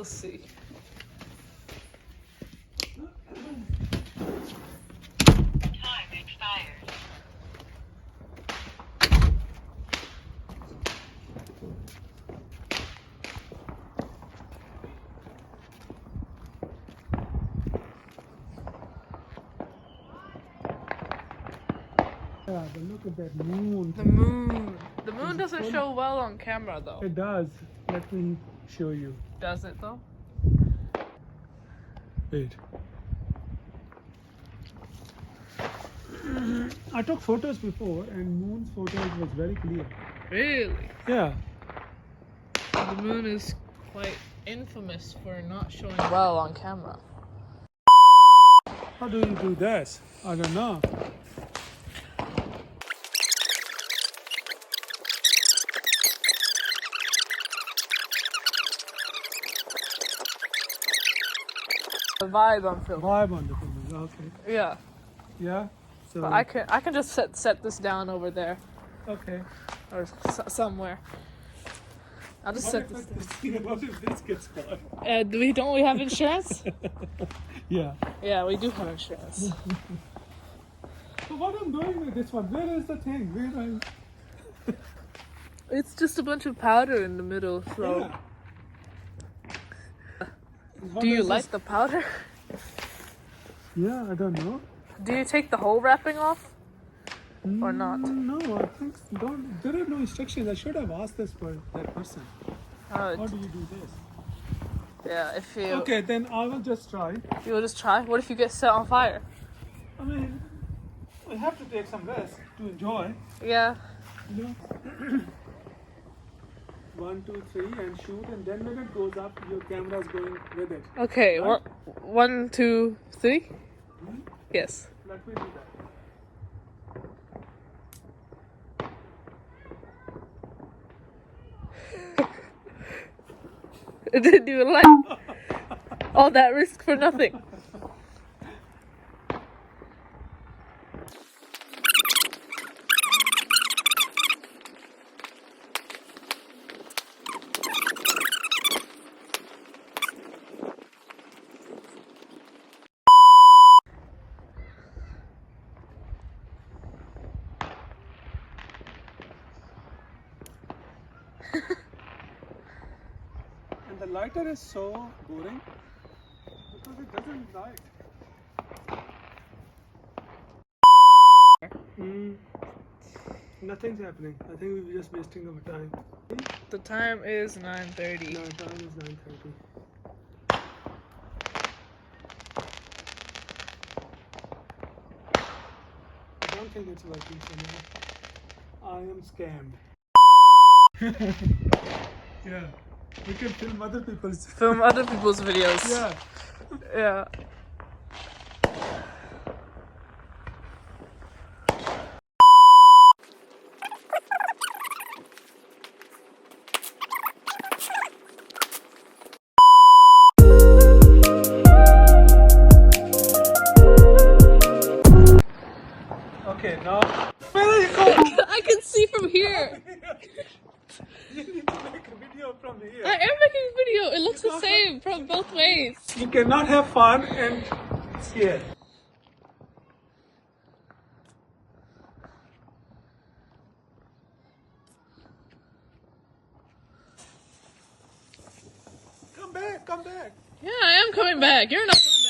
We'll see. Time expired. Yeah, but look at that moon. The moon. The moon Is it doesn't full? show well on camera though. It does. Let me show you. Does it though? Wait. I took photos before and moon's photos was very clear. Really? Yeah. The moon is quite infamous for not showing well on camera. How do you do this? I don't know. The vibe on film. Vibe on the film. Okay. Yeah. Yeah. So But I can just set this down over there okay. or somewhere. I'll just set this. What if this gets caught? Don't we have insurance? Yeah. Yeah, we do have insurance. So what I'm doing with this one? Where is the thing? Where I? It's just a bunch of powder in the middle. So, Yeah. How do you does like this- the powder? Yeah, I don't know. Do you take the whole wrapping off? Or not? No, I think don't. There are no instructions. I should have asked this for that person. How do you do this? Yeah, if you Okay, then I will just try. you will just try. What if you get set on fire? I mean, I have to take some rest to enjoy. Yeah. You know. 1, 2, 3, and shoot, and then when it goes up, your camera is going with it. Okay. Right? 1, 2, 3. Yes. Let me do that. It didn't even like all that risk for nothing. And the lighter is so boring because it doesn't light. Nothing's happening. I think we're just wasting our time. The time is 9:30. No, time is 9:30. I don't think it's working somehow. I am scammed. Yeah. We can film other people's. Film other people's videos. Yeah. Yeah. Okay, now. Where are you going? I can see from here. You need to make a video from here. I am making a video. It looks the same from both ways. You cannot have fun and scared. Come back, come back. Yeah, I am coming back. You're not coming